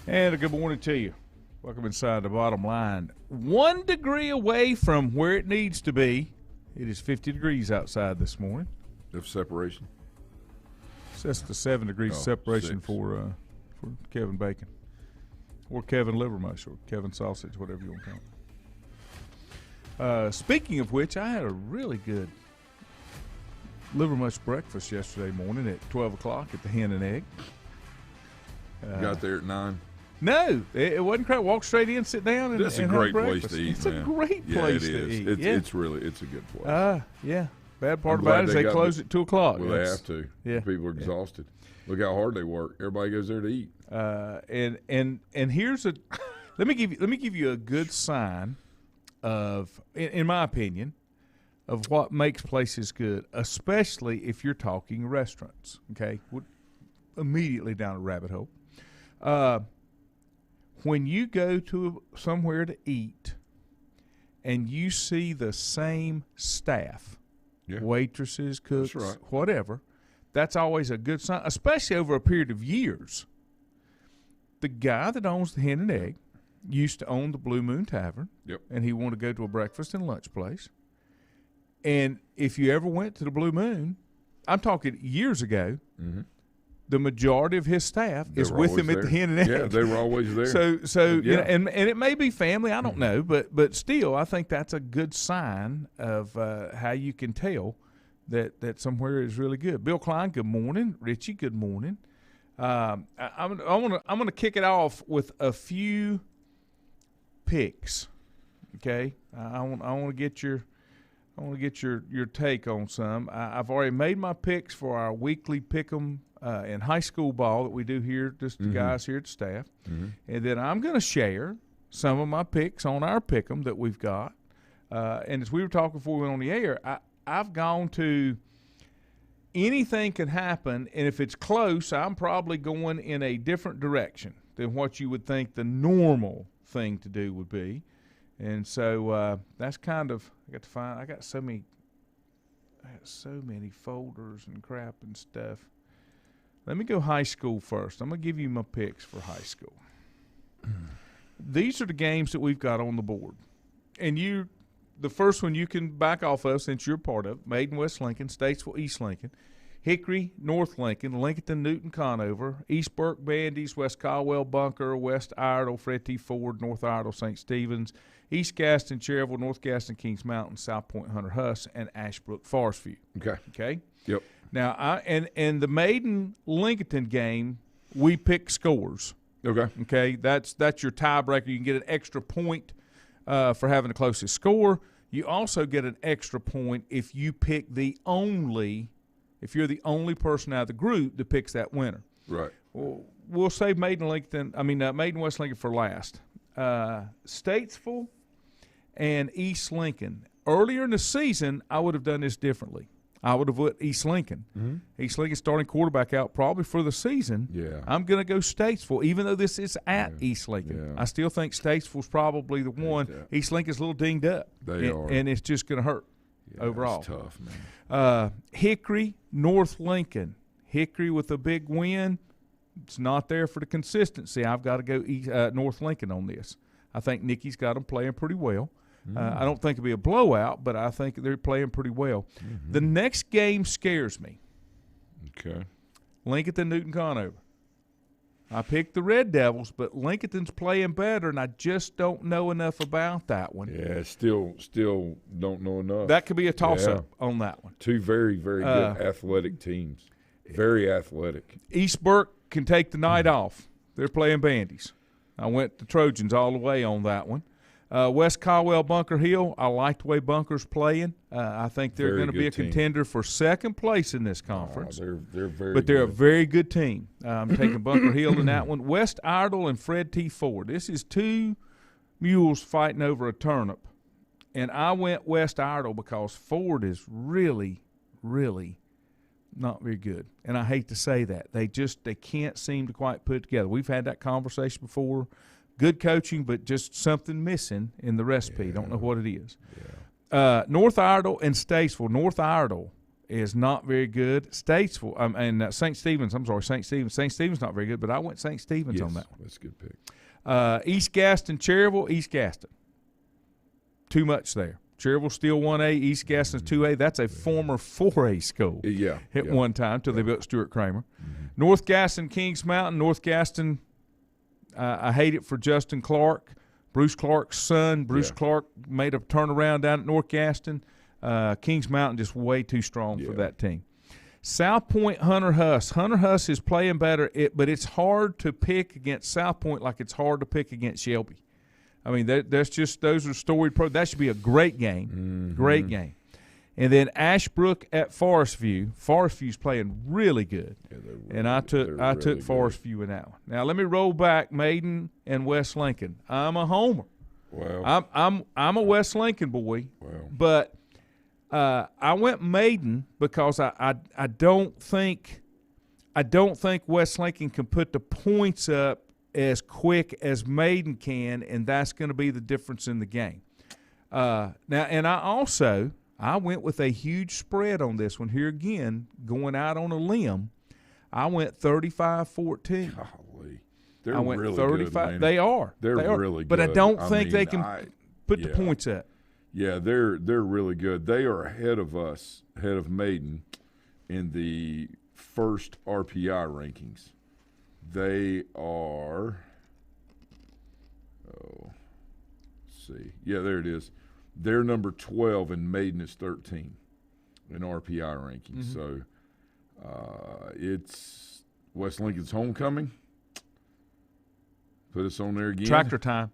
And a good morning to you. Welcome inside the bottom line. 1 degree away from where it needs to be. It is 50 degrees outside this morning. Of separation? So that's the 7 degrees separation for Kevin Bacon. Or Kevin Livermush or Kevin Sausage, whatever you want to call it. Speaking of which, I had a really good Livermush breakfast yesterday morning at 12 o'clock at the Hen and Egg. Got there at 9? No, it wasn't crap. Walk straight in, sit down, and That's a great place to eat, It's a great place to eat. It's a good place. Yeah. Bad part about it is they close at 2 o'clock. Well, they have to. Yeah. People are exhausted. Look how hard they work. Everybody goes there to eat. And here's a let me give you a good sign of, in my opinion, of what makes places good, especially if you're talking restaurants. Okay, immediately down a rabbit hole. When you go to somewhere to eat and you see the same staff, waitresses, cooks, whatever, that's always a good sign, especially over a period of years. The guy that owns the Hen and Egg used to own the Blue Moon Tavern, and he wanted to go to a breakfast and lunch place. And if you ever went to the Blue Moon, I'm talking years ago, the majority of his staff is with him at the Hen and Egg. Yeah, they were always there. So you know, and it may be family, I don't know, but still, I think that's a good sign of how you can tell that somewhere is really good. Bill Klein, good morning. Richie, good morning. I'm gonna kick it off with a few picks. Okay, I want to get your take on some. I've already made my picks for our weekly pick'em in high school ball that we do here, just the guys here at the staff, and then I'm going to share some of my picks on our pick'em that we've got. And as we were talking before we went on the air, I've gone to anything can happen, and if it's close, I'm probably going in a different direction than what you would think the normal thing to do would be. And so that's kind of I got so many folders and crap and stuff. Let me go high school first. I'm going to give you my picks for high school. These are the games that we've got on the board. And the first one you can back off of since you're part of it, Maiden West Lincoln, Statesville East Lincoln, Hickory North Lincoln, Lincoln Newton Conover, East Burke Bandies, West Caldwell Bunker, West Iredell Fred T. Ford, North Iredell St. Stephen's, East Gaston Cherryville, North Gaston Kings Mountain, South Point Hunter Huss, and Ashbrook Forest View. Okay. Yep. Now and the Maiden Lincoln game, we pick scores. Okay. That's your tiebreaker. You can get an extra point for having the closest score. You also get an extra point if you pick if you're the only person out of the group that picks that winner. Right. Well, we'll save Maiden West Lincoln for last. Statesville and East Lincoln. Earlier in the season, I would have done this differently. I would have put East Lincoln. East Lincoln starting quarterback out probably for the season. Yeah. I'm going to go Statesville, even though this is at East Lincoln. Yeah. I still think Statesville's probably the one. East Lincoln's a little dinged up. They are. And it's just going to hurt overall. It's tough, man. Hickory, North Lincoln. Hickory with a big win. It's not there for the consistency. I've got to go North Lincoln on this. I think Nikki's got them playing pretty well. I don't think it'll be a blowout, but I think they're playing pretty well. The next game scares me. Okay. Lincoln Newton Conover. I picked the Red Devils, but Lincoln's playing better, and I just don't know enough about that one. Yeah, still don't know enough. That could be a toss-up on that one. Two very, very good athletic teams. Very athletic. East Burke can take the night off. They're playing Bandies. I went the Trojans all the way on that one. West Caldwell Bunker Hill, I like the way Bunker's playing. I think they're going to be a contender for second place in this conference. They're very But they're good. a very good team. I'm taking Bunker Hill in that one. West Iredell and Fred T. Ford. This is two mules fighting over a turnip. And I went West Iredell because Ford is really, really not very good. And I hate to say that. They can't seem to quite put it together. We've had that conversation before. Good coaching, but just something missing in the recipe. Don't know what it is. Yeah. North Iredell and Statesville. North Iredell is not very good. Statesville and St. Stephen's. I'm sorry, St. Stephen's. St. Stephen's not very good, but I went St. Stephen's on that one. That's a good pick. East Gaston, Cherryville, East Gaston. Too much there. Cherryville still 1A, East Gaston's 2A. That's a former 4A school. At one time till they built Stuart Kramer. Mm-hmm. North Gaston, Kings Mountain. North Gaston, I hate it for Justin Clark. Bruce Clark's son. Bruce Clark made a turnaround down at North Gaston. Kings Mountain just way too strong for that team. South Point, Hunter Huss. Hunter Huss is playing better, but it's hard to pick against South Point like it's hard to pick against Shelby. I mean, those are storied pro. That should be a great game. Mm-hmm. Great game. And then Ashbrook at Forest View. Forest View's playing really good. Yeah, and I took Forest View in that one. Now let me roll back Maiden and West Lincoln. I'm a homer. Wow. I'm a West Lincoln boy. Wow. But I went Maiden because I don't think West Lincoln can put the points up as quick as Maiden can, and that's going to be the difference in the game. Now, and I went with a huge spread on this one. Here again, going out on a limb, I went 35-14. Golly. They're I went really 35. good. They are. They're really good. But I don't think they can put the points up. Yeah, they're really good. They are ahead of us, ahead of Maiden, in the first RPI rankings. They are, let's see. Yeah, there it is. They're number 12 and Maiden is 13 in RPI rankings. Mm-hmm. So it's West Lincoln's homecoming. Put us on there again. Tractor time.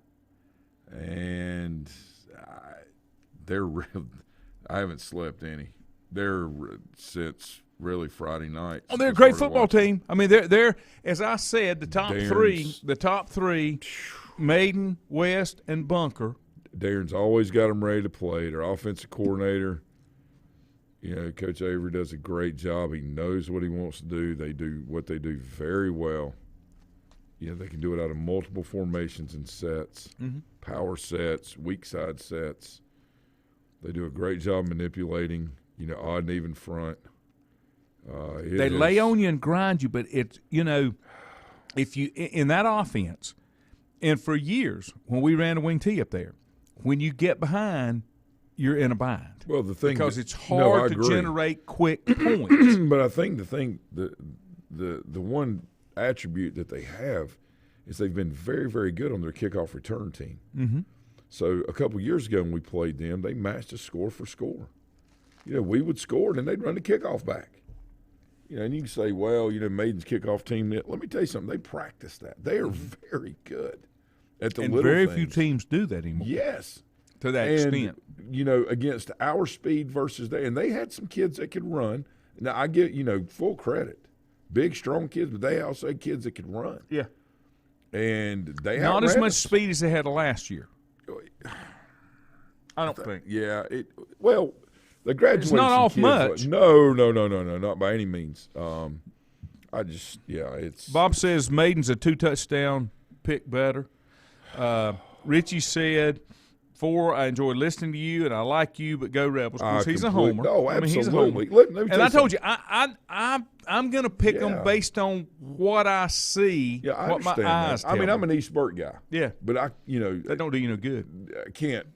And they're real. I haven't slept any. They're since really Friday night. Oh, they're a great football team. I mean, they're as I said, the top three, Maiden, West, and Bunker. Darren's always got them ready to play. Their offensive coordinator, Coach Avery does a great job. He knows what he wants to do. They do what they do very well. They can do it out of multiple formations and sets, power sets, weak side sets. They do a great job manipulating, odd and even front. They lay on you and grind you, but it's, if you in that offense, and for years when we ran a wing tee up there, when you get behind, you're in a bind. Well, the thing because it's hard to generate quick points. But I think the one attribute that they have is they've been very, very good on their kickoff return team. Mm-hmm. So a couple of years ago when we played them, they matched us score for score. We would score and then they'd run the kickoff back. And you can say, well, Maiden's kickoff team. Let me tell you something. They practice that. They are very good at the little things. And very few teams do that anymore. Yes. To that extent. Against our speed versus theirs. And they had some kids that could run. Now, I give, full credit. Big, strong kids, but they also had kids that could run. Yeah. And they not as much speed as they had last year. I don't think. Yeah. The graduation. It's not off much. No, not by any means. It's. Bob says Maiden's a 2-touchdown pick better. Richie said, 4, I enjoy listening to you and I like you, but go Rebels. Because he's a homer. Oh, absolutely. I mean, he's a homer. Let me I told you, I'm going to pick them based on what I see, what my eyes tell me. I'm an East Burke guy. Yeah. But that don't do you no good. I can't,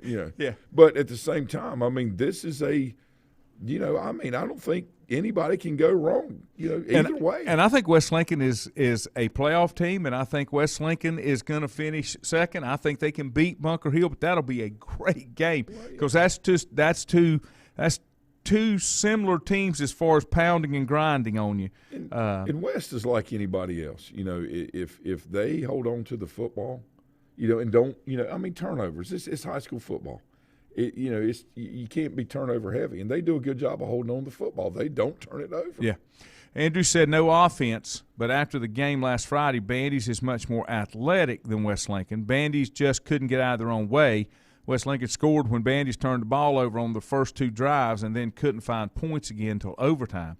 Yeah. But at the same time, this is I don't think anybody can go wrong, either way. And I think West Lincoln is a playoff team, and I think West Lincoln is going to finish second. I think they can beat Bunker Hill, but that'll be a great game because that's two similar teams as far as pounding and grinding on you. And West is like anybody else. If they hold on to the football, and don't, turnovers. It's high school football. You can't be turnover heavy, and they do a good job of holding on to the football. They don't turn it over. Yeah. Andrew said no offense, but after the game last Friday, Bandy's is much more athletic than West Lincoln. Bandy's just couldn't get out of their own way. West Lincoln scored when Bandy's turned the ball over on the first 2 drives and then couldn't find points again until overtime.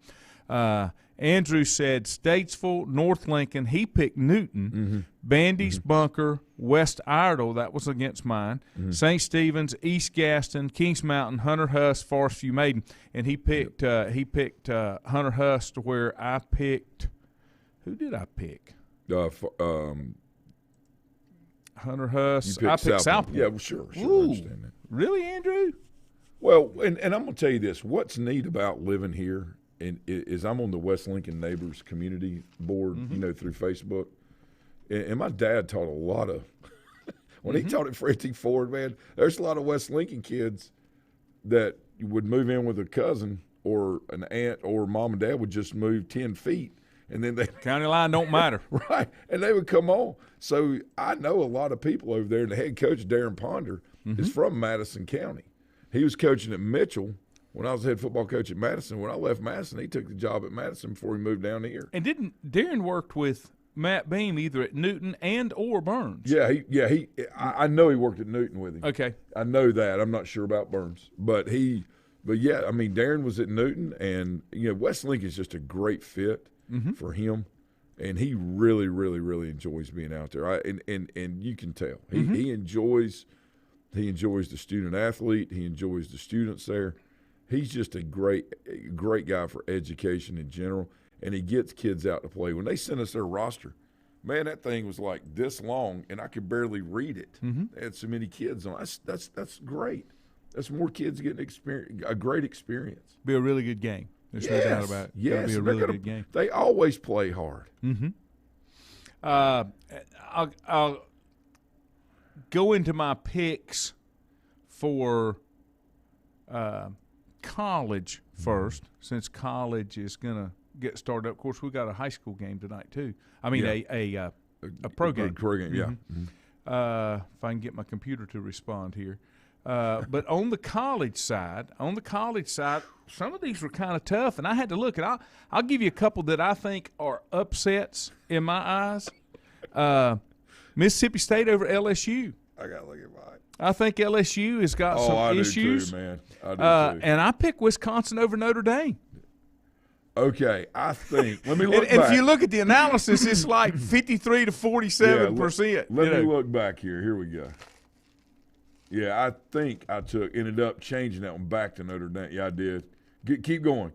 And Andrew said Statesville, North Lincoln. He picked Newton. Bandy's Bunker, West Iredell. That was against mine. St. Stephen's, East Gaston, Kings Mountain, Hunter Hust, Forest View Maiden. And he picked Hunter Hust, where I picked – who did I pick? Hunter Hust. I picked South Point. Yeah, well, sure. Ooh, I understand that. really, Andrew? Well, and I'm going to tell you this. What's neat about living here is I'm on the West Lincoln Neighbors Community Board, through Facebook. And my dad taught a lot of – when he taught at Frederick Ford, man, there's a lot of West Lincoln kids that would move in with a cousin or an aunt, or mom and dad would just move 10 feet. And then county line don't matter. Right. And they would come on. So I know a lot of people over there. And the head coach, Darren Ponder, is from Madison County. He was coaching at Mitchell when I was head football coach at Madison. When I left Madison, he took the job at Madison before he moved down here. And didn't Darren worked with Matt Beam either at Newton and or Burns? I know he worked at Newton with him. Okay. I know that. I'm not sure about Burns. But yeah, I mean, Darren was at Newton, and, West Lincoln is just a great fit for him, and he really, really, really enjoys being out there. And you can tell he enjoys the student athlete. He enjoys the students there. He's just a great guy for education in general, and he gets kids out to play. When they sent us their roster, man, that thing was like this long, and I could barely read it. They had so many kids on. That's great. That's more kids getting a great experience. Be a really good game. There's no doubt about it. Yes, It'll be a really good game. They always play hard. I'll go into my picks for college first, since college is going to get started up. Of course, we got a high school game tonight too. I mean, a pro game. Pro game, yeah. If I can get my computer to respond here. But on the college side, some of these were kind of tough, and I had to look. And I'll give you a couple that I think are upsets in my eyes. Mississippi State over LSU. I got to look at mine. I think LSU has got some issues. I do too, man. I do too. And I picked Wisconsin over Notre Dame. Okay, I think. Let me look back. And if you look at the analysis, it's like 53 to 47%. Let me look back here. Here we go. Yeah, I think I ended up changing that one back to Notre Dame. Yeah, I did. Keep going.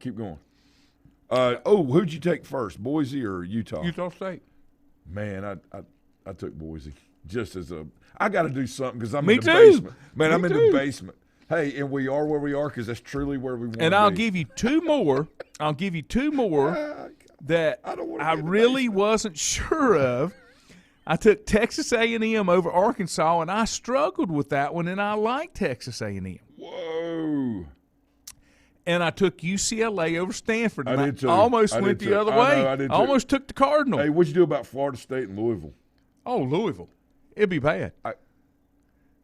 Who'd you take first, Boise or Utah? Utah State. Man, I took Boise just as I got to do something because I'm in the too. basement. Man, I'm in too. the basement. Hey, and we are where we are because that's truly where we want to be. And I'll give you two more. That I really wasn't sure of. I took Texas A&M over Arkansas, and I struggled with that one, and I like Texas A&M. Whoa. And I took UCLA over Stanford. And I did too. Almost went the other way. I did too. Almost took the Cardinal. Hey, what'd you do about Florida State and Louisville? Oh, Louisville. It'd be bad.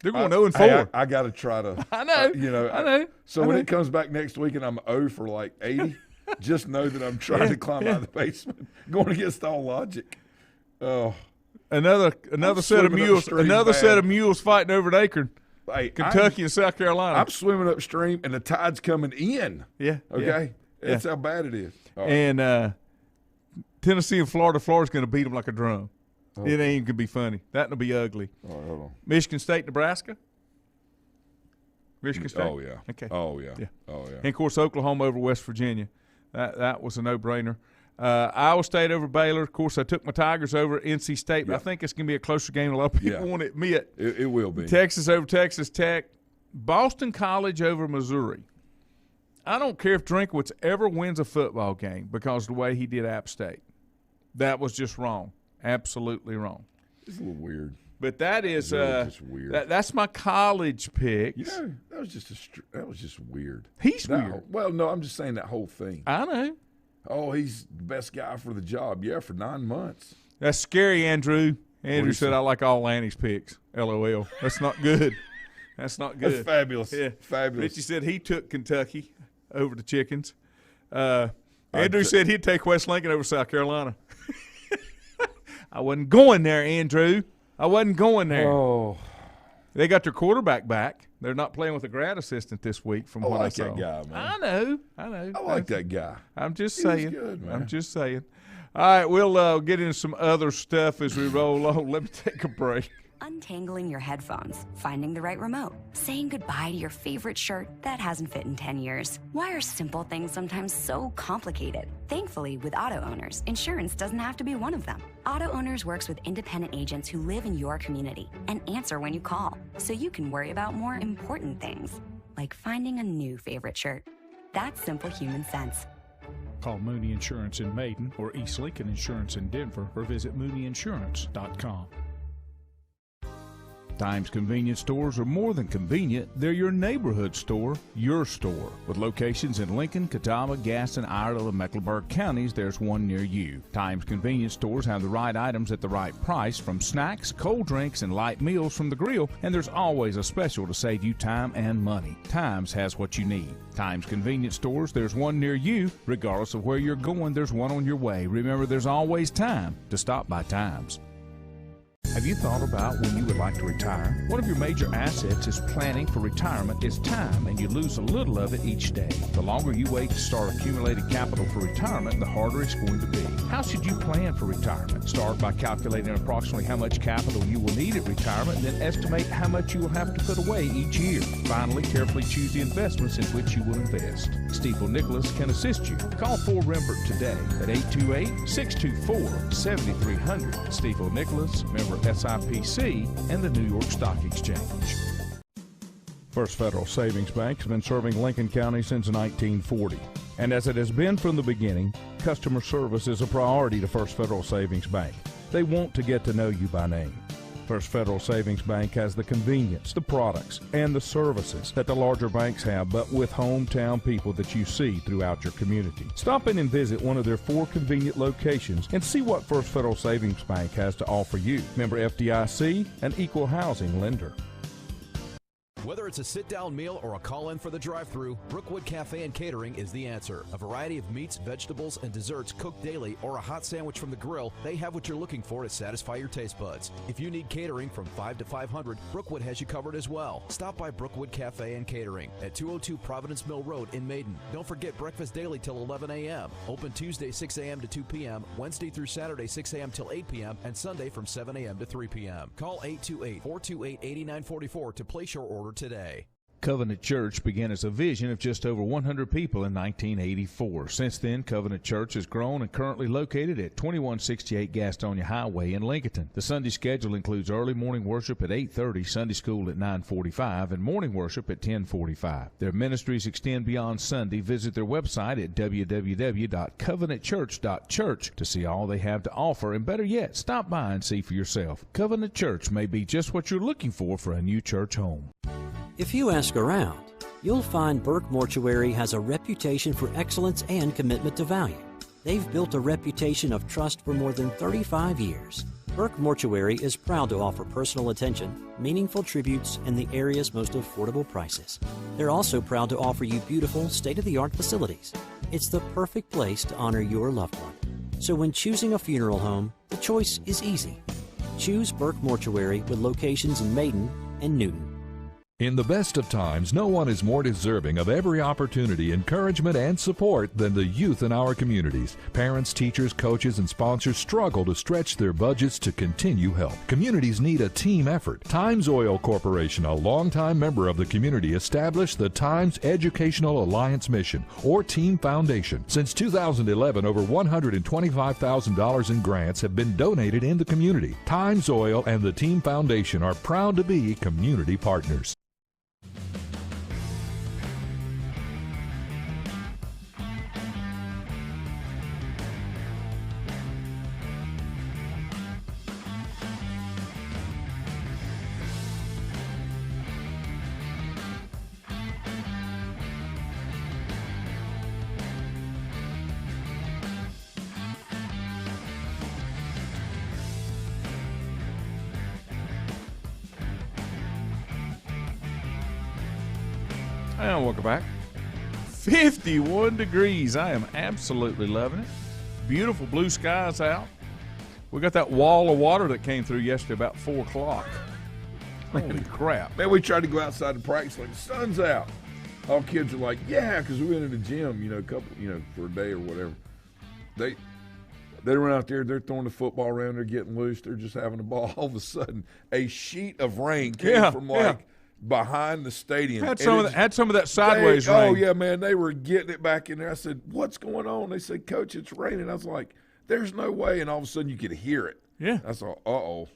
They're going 0-4. Hey, I got to try to. I know. I know. So when it comes back next week and I'm 0 for like 80, just know that I'm trying to climb out of the basement, going against all logic. Oh. Another set of mules. Set of mules fighting over an acre. Hey, Kentucky and South Carolina. I'm swimming upstream, and the tide's coming in. Yeah. Okay. Yeah. That's how bad it is. Right. And Tennessee and Florida. Florida's going to beat them like a drum. Oh. It ain't even going to be funny. That'll be ugly. All right, hold on. Michigan State, Nebraska. Michigan State. Oh yeah. Okay. Oh yeah. Oh yeah. And of course, Oklahoma over West Virginia. That was a no-brainer. Iowa State over Baylor. Of course, I took my Tigers over NC State, but I think it's going to be a closer game than a lot of people want to admit. It will be. Texas over Texas Tech. Boston College over Missouri. I don't care if Drinkwitz ever wins a football game because of the way he did App State. That was just wrong. Absolutely wrong. It's a little weird. But that is just weird. That's my college picks. That was just weird. He's weird. Well, no, I'm just saying that whole thing. I know. Oh, he's the best guy for the job. Yeah, for 9 months. That's scary, Andrew. Andrew said I like all Lanny's picks. LOL. That's not good. That's not good. That's fabulous. Yeah. Fabulous. Richie said he took Kentucky over the Chickens. Andrew said he'd take West Lincoln over South Carolina. I wasn't going there, Andrew. I wasn't going there. Oh. They got their quarterback back. They're not playing with a grad assistant this week from what I like saw. that guy, man. I know. I like that guy. I'm just He was saying. good, man. I'm just saying. All right, we'll get into some other stuff as we roll on. Let me take a break. Untangling your headphones, finding the right remote, saying goodbye to your favorite shirt that hasn't fit in 10 years. Why are simple things sometimes so complicated? Thankfully, with auto owners, insurance doesn't have to be one of them. Auto Owners works with independent agents who live in your community and answer when you call, so you can worry about more important things, like finding a new favorite shirt. That's simple human sense. Call Mooney Insurance in Maiden or East Lincoln Insurance in Denver or visit mooneyinsurance.com. Times convenience stores are more than convenient. They're your neighborhood store, your store. With locations in Lincoln, Catawba, Gaston, Iredell, and Mecklenburg counties, there's one near you. Times convenience stores have the right items at the right price, from snacks, cold drinks, and light meals from the grill, and there's always a special to save you time and money. Times has what you need. Times convenience stores, there's one near you. Regardless of where you're going, there's one on your way. Remember, there's always time to stop by Times. Have you thought about when you would like to retire? One of your major assets is planning for retirement is time, and you lose a little of it each day. The longer you wait to start accumulating capital for retirement, the harder it's going to be. How should you plan for retirement? Start by calculating approximately how much capital you will need at retirement, and then estimate how much you will have to put away each year. Finally, carefully choose the investments in which you will invest. Stifel Nicholas can assist you. Call Fort Rembert today at 828-624-7300. Stifel Nicholas, member SIPC, and the New York Stock Exchange. First Federal Savings Bank has been serving Lincoln County since 1940. And as it has been from the beginning, customer service is a priority to First Federal Savings Bank. They want to get to know you by name. First Federal Savings Bank has the convenience, the products, and the services that the larger banks have, but with hometown people that you see throughout your community. Stop in and visit one of their 4 convenient locations and see what First Federal Savings Bank has to offer you. Member FDIC, an equal housing lender. Whether it's a sit-down meal or a call-in for the drive-thru, Brookwood Cafe and Catering is the answer. A variety of meats, vegetables, and desserts cooked daily, or a hot sandwich from the grill, they have what you're looking for to satisfy your taste buds. If you need catering from 5 to 500, Brookwood has you covered as well. Stop by Brookwood Cafe and Catering at 202 Providence Mill Road in Maiden. Don't forget breakfast daily till 11 a.m. Open Tuesday 6 a.m. to 2 p.m., Wednesday through Saturday 6 a.m. till 8 p.m., and Sunday from 7 a.m. to 3 p.m. Call 828-428-8944 to place your order today. Covenant Church began as a vision of just over 100 people in 1984. Since then, Covenant Church has grown and currently located at 2168 Gastonia Highway in Lincoln. The Sunday schedule includes early morning worship at 8:30, Sunday school at 9:45, and morning worship at 10:45. Their ministries extend beyond Sunday. Visit their website at www.covenantchurch.church to see all they have to offer, and better yet, stop by and see for yourself. Covenant Church may be just what you're looking for a new church home. If you ask around, you'll find Burke Mortuary has a reputation for excellence and commitment to value. They've built a reputation of trust for more than 35 years. Burke Mortuary is proud to offer personal attention, meaningful tributes, and the area's most affordable prices. They're also proud to offer you beautiful, state-of-the-art facilities. It's the perfect place to honor your loved one. So when choosing a funeral home, the choice is easy. Choose Burke Mortuary with locations in Maiden and Newton. In the best of times, no one is more deserving of every opportunity, encouragement, and support than the youth in our communities. Parents, teachers, coaches, and sponsors struggle to stretch their budgets to continue help. Communities need a team effort. Times Oil Corporation, a longtime member of the community, established the Times Educational Alliance Mission, or Team Foundation. Since 2011, over $125,000 in grants have been donated in the community. Times Oil and the Team Foundation are proud to be community partners. And welcome back. 51 degrees. I am absolutely loving it. Beautiful blue skies out. We got that wall of water that came through yesterday about 4 o'clock. Holy crap. Man, we tried to go outside to practice like the sun's out. All kids are like, yeah, because we went to the gym, for a day or whatever. They run out there, they're throwing the football around, they're getting loose, they're just having a ball. All of a sudden, a sheet of rain came from behind the stadium. Had some of that sideways rain. Oh, yeah, man, they were getting it back in there. I said, what's going on? They said, Coach, it's raining. I was like, there's no way. And all of a sudden, you could hear it. Yeah. I thought, uh-oh,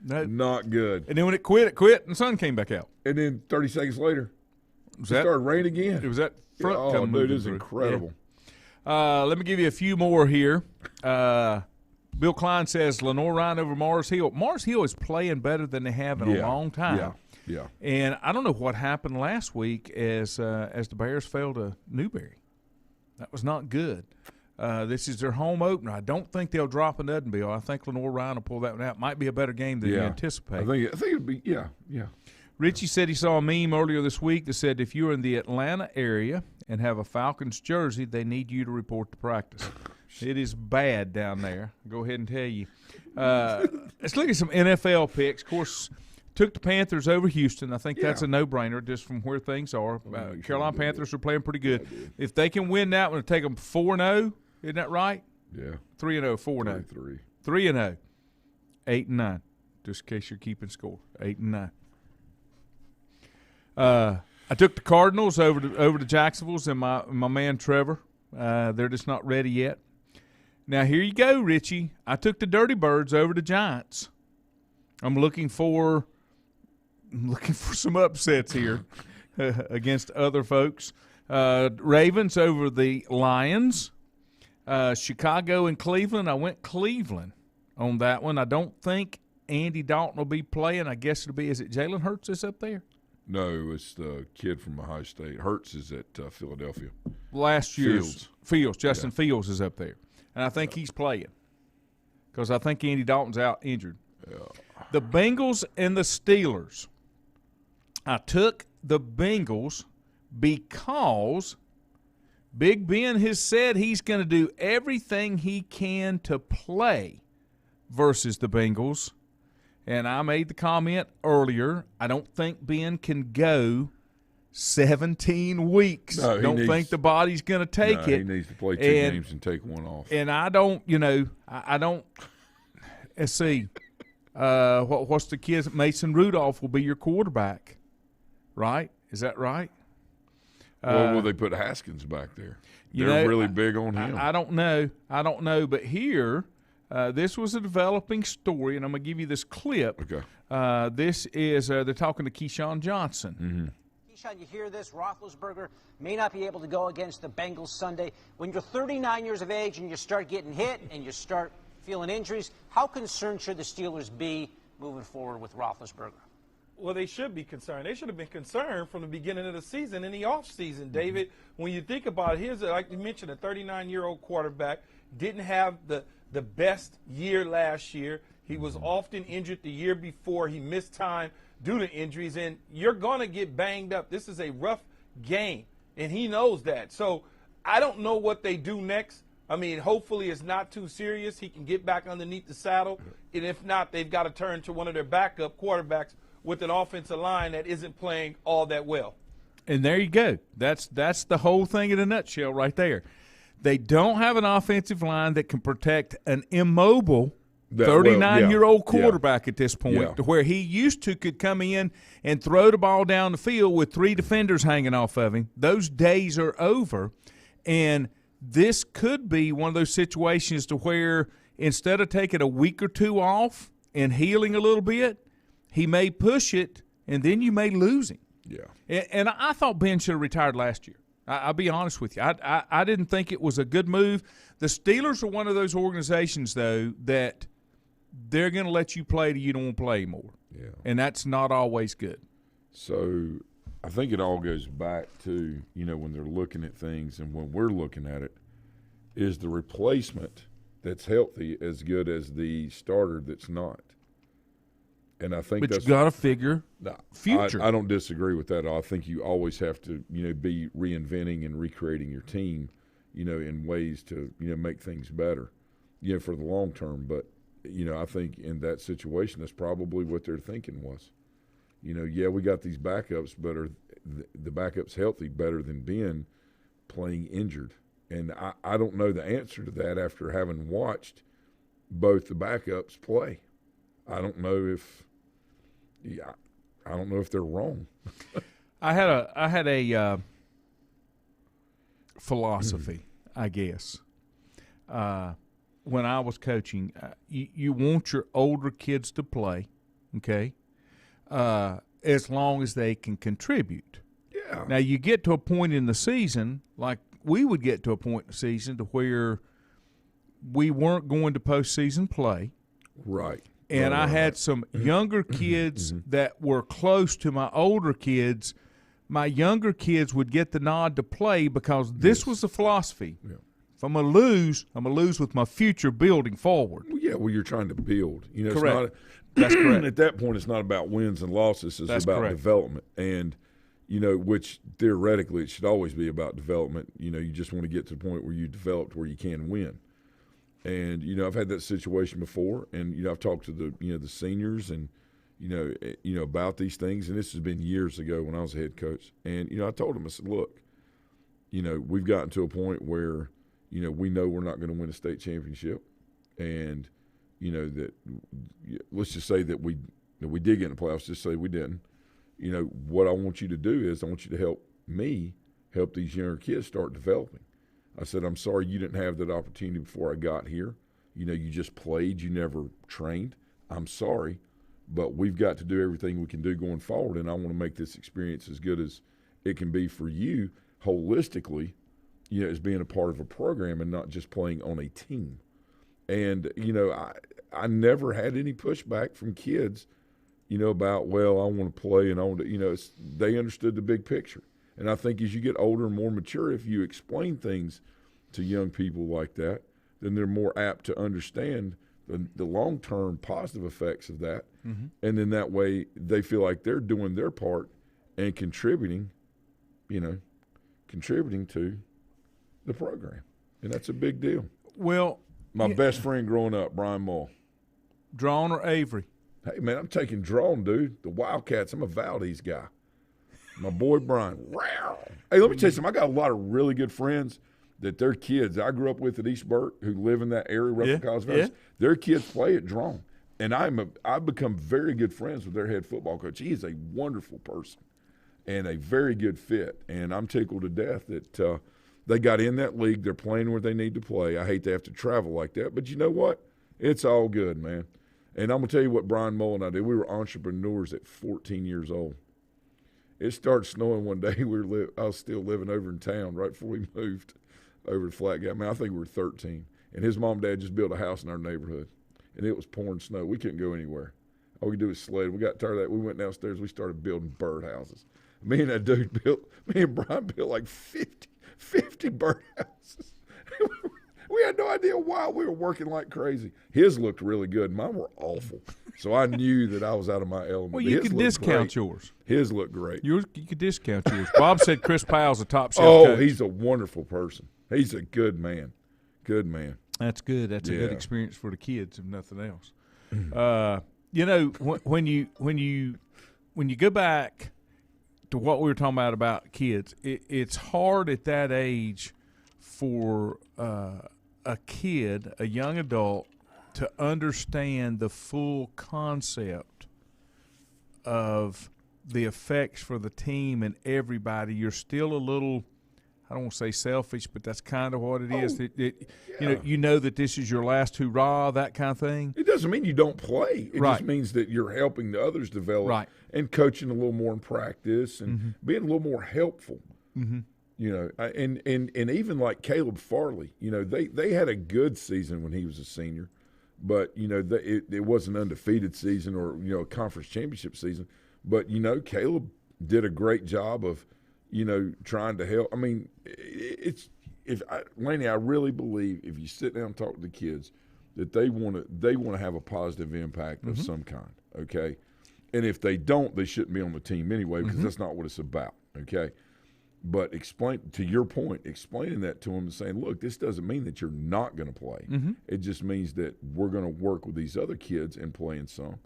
not good. And then when it quit, and the sun came back out. And then 30 seconds later, it started raining again. It was that front coming. Dude, it was incredible. Yeah. Let me give you a few more here. Bill Klein says Lenore Ryan over Mars Hill. Mars Hill is playing better than they have in a long time. Yeah. And I don't know what happened last week as the Bears fell to Newberry. That was not good. This is their home opener. I don't think they'll drop a Nuttenbill. I think Lenore Ryan will pull that one out. Might be a better game than you anticipate. I think it'd be yeah. Richie said he saw a meme earlier this week that said if you're in the Atlanta area and have a Falcons jersey, they need you to report to practice. It is bad down there. Go ahead and tell you. Let's look at some NFL picks. Of course, took the Panthers over Houston. I think that's a no-brainer just from where things are. Carolina Panthers are playing pretty good. If they can win that one, it'll take them 4-0. Isn't that right? Yeah. 3-0, 4-0. 3-0. 8-9. Just in case you're keeping score. 8-9. I took the Cardinals over to Jacksonville's and my man Trevor. They're just not ready yet. Now here you go, Richie. I took the Dirty Birds over the Giants. I'm looking for some upsets here against other folks. Ravens over the Lions. Chicago and Cleveland. I went Cleveland on that one. I don't think Andy Dalton will be playing. I guess it'll be. Is it Jalen Hurts is up there? No, it's the kid from Ohio State. Hurts is at Philadelphia. Last year's Fields. Justin Fields is up there. And I think he's playing because I think Andy Dalton's out injured. Yeah. The Bengals and the Steelers. I took the Bengals because Big Ben has said he's going to do everything he can to play versus the Bengals. And I made the comment earlier, I don't think Ben can go 17 weeks. No, don't think the body's going to take it. He needs to play two games and take one off. And I don't, I don't – let's see. What's the kid? Mason Rudolph will be your quarterback, right? Is that right? Well, will they put Haskins back there? They're really big on him. I don't know. But here – this was a developing story, and I'm going to give you this clip. Okay. This is they're talking to Keyshawn Johnson. Mm-hmm. Keyshawn, you hear this? Roethlisberger may not be able to go against the Bengals Sunday. When you're 39 years of age and you start getting hit and you start feeling injuries, how concerned should the Steelers be moving forward with Roethlisberger? Well, they should be concerned. They should have been concerned from the beginning of the season in the offseason, David. When you think about it, here's, like you mentioned, a 39-year-old quarterback, didn't have the best year last year. He was often injured the year before. He missed time due to injuries, and you're going to get banged up. This is a rough game, and he knows that. So I don't know what they do next. I mean, hopefully it's not too serious. He can get back underneath the saddle, and if not, they've got to turn to one of their backup quarterbacks with an offensive line that isn't playing all that well. And there you go. That's the whole thing in a nutshell right there. They don't have an offensive line that can protect an immobile 39-year-old quarterback at this point, to where he used to could come in and throw the ball down the field with three defenders hanging off of him. Those days are over, and this could be one of those situations to where instead of taking a week or two off and healing a little bit, he may push it, and then you may lose him. Yeah. And I thought Ben should have retired last year. I'll be honest with you. I didn't think it was a good move. The Steelers are one of those organizations, though, that they're going to let you play till you don't want to play anymore. Yeah. And that's not always good. So I think it all goes back to, when they're looking at things and when we're looking at it, is the replacement that's healthy as good as the starter that's not? And I think you got to figure future. I don't disagree with that. I think you always have to, be reinventing and recreating your team, in ways to, make things better, for the long term. But, I think in that situation, that's probably what their thinking was. we got these backups, but are the backups healthy better than Ben playing injured? And I don't know the answer to that after having watched both the backups play. I don't know if they're wrong. I had a philosophy, I guess. When I was coaching, you want your older kids to play, okay, as long as they can contribute. Yeah. Now, you get to a point in the season, like we would get to a point in the season to where we weren't going to postseason play. Right. And I had some younger kids that were close to my older kids. My younger kids would get the nod to play because this was the philosophy. Yeah. If I'm going to lose, I'm going to lose with my future building forward. Well, you're trying to build. Correct. That's correct. At that point, it's not about wins and losses. It's about correct. development. And, which theoretically it should always be about development. You just want to get to the point where you developed where you can win. And, I've had that situation before. And, I've talked to the seniors and, about these things. And this has been years ago when I was a head coach. And, I told them, I said, look, we've gotten to a point where, we know we're not going to win a state championship. And, that let's just say that we did get in the playoffs, just say we didn't. What I want you to do is I want you to help me help these younger kids start developing. I said, I'm sorry you didn't have that opportunity before I got here. You just played. You never trained. I'm sorry, but we've got to do everything we can do going forward, and I want to make this experience as good as it can be for you holistically, as being a part of a program and not just playing on a team. And, I never had any pushback from kids, about, well, I want to play and I want to, they understood the big picture. And I think as you get older and more mature, if you explain things to young people like that, then they're more apt to understand the long-term positive effects of that. Mm-hmm. And then that way they feel like they're doing their part and contributing to the program. And that's a big deal. Well, my best friend growing up, Brian Mull. Drawn or Avery? Hey, man, I'm taking Drawn, dude. The Wildcats, I'm a Valdez guy. My boy Brian. Hey, let me tell you something. I got a lot of really good friends that their kids I grew up with at East Burke who live in that area, Rutherford College Valley. Yeah. Their kids play at Drawn. And I've become very good friends with their head football coach. He is a wonderful person and a very good fit. And I'm tickled to death that they got in that league. They're playing where they need to play. I hate to have to travel like that. But you know what? It's all good, man. And I'm going to tell you what Brian Mull and I did. We were entrepreneurs at 14 years old. It started snowing one day. I was still living over in town right before we moved over to Flat Gap. Man, I think we were 13. And his mom and dad just built a house in our neighborhood. And it was pouring snow. We couldn't go anywhere. All we could do was sled. We got tired of that. We went downstairs. We started building birdhouses. Me and Brian built like 50 birdhouses. We had no idea why. We were working like crazy. His looked really good. Mine were awful. So I knew that I was out of my element. Well, you could discount yours. His looked great. You could discount yours. Bob said Chris Powell's a top shelf coach. He's a wonderful person. He's a good man. Good man. That's good. That's a good experience for the kids, if nothing else. When you go back to what we were talking about kids, it's hard at that age for a kid, a young adult, to understand the full concept of the effects for the team and everybody. You're still a little, I don't want to say selfish, but that's kind of what it is. You know that this is your last hurrah, that kind of thing. It doesn't mean you don't play. It just means that you're helping the others develop and coaching a little more in practice and being a little more helpful. Mm-hmm. And even like Caleb Farley, they had a good season when he was a senior, but it was an undefeated season or a conference championship season. But Caleb did a great job of trying to help. I mean, Laney, I really believe if you sit down and talk to the kids, that they want to have a positive impact of some kind. Okay, and if they don't, they shouldn't be on the team anyway because that's not what it's about. Okay. But to your point, explaining that to them and saying, look, this doesn't mean that you're not going to play. Mm-hmm. It just means that we're going to work with these other kids and playing some.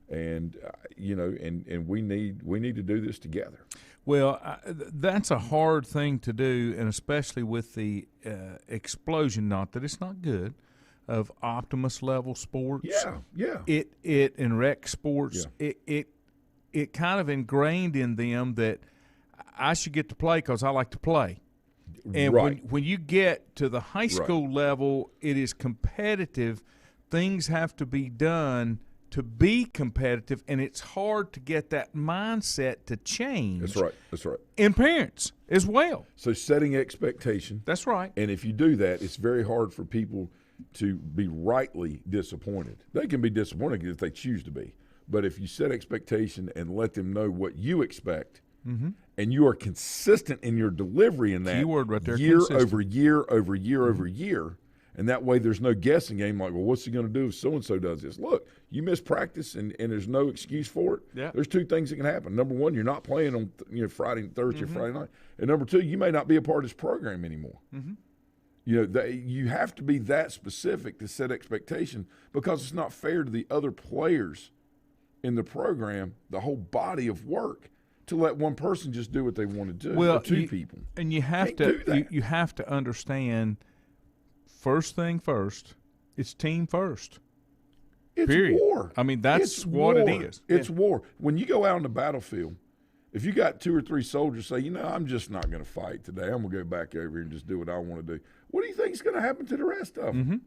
And and we need to do this together. Well, that's a hard thing to do, and especially with the explosion, not that it's not good, of Optimus level sports. Yeah. It in rec sports, it kind of ingrained in them that I should get to play because I like to play. And when you get to the high school level, it is competitive. Things have to be done to be competitive, and it's hard to get that mindset to change. That's right. And parents as well. So setting expectation. That's right. And if you do that, it's very hard for people to be rightly disappointed. They can be disappointed if they choose to be. But if you set expectation and let them know what you expect, and you are consistent in your delivery in that keyword right there, year consistent. over year over year over year, and that way there's no guessing game like, well, what's he going to do if so-and-so does this? Look, you miss practice and there's no excuse for it. Yeah. There's two things that can happen. Number one, you're not playing on Thursday or Friday night. And number two, you may not be a part of this program anymore. You have to be that specific to set expectation because it's not fair to the other players in the program, the whole body of work, to let one person just do what they want to do. Well, or two people. And you have you have to understand, first thing first, it's team first. It's period. War. I mean, that's what it is. It's war. When you go out on the battlefield, if you got 2 or 3 soldiers say, I'm just not going to fight today. I'm going to go back over here and just do what I want to do. What do you think is going to happen to the rest of them?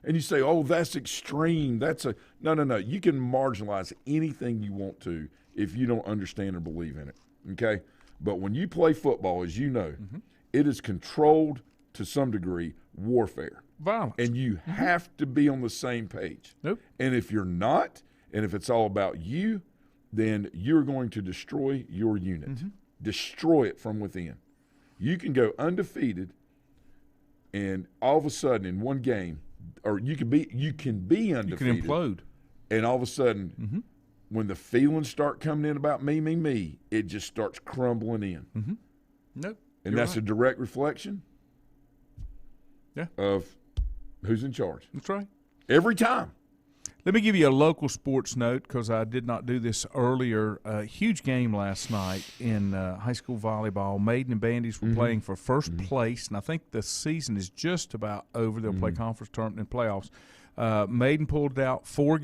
And you say, oh, that's extreme. No. You can marginalize anything you want to if you don't understand or believe in it, okay? But when you play football, as you know, it is controlled to some degree warfare. Violence. And you have to be on the same page. Nope. And if you're not, and if it's all about you, then you're going to destroy your unit. Destroy it from within. You can go undefeated, and all of a sudden in one game, or you can be undefeated. You can implode. And all of a sudden, when the feelings start coming in about me, it just starts crumbling in. Nope. And that's a direct reflection of who's in charge. That's right. Every time. Let me give you a local sports note because I did not do this earlier. A huge game last night in high school volleyball. Maiden and Bandies were playing for first place, and I think the season is just about over. They'll play conference tournament and playoffs. Maiden pulled out 4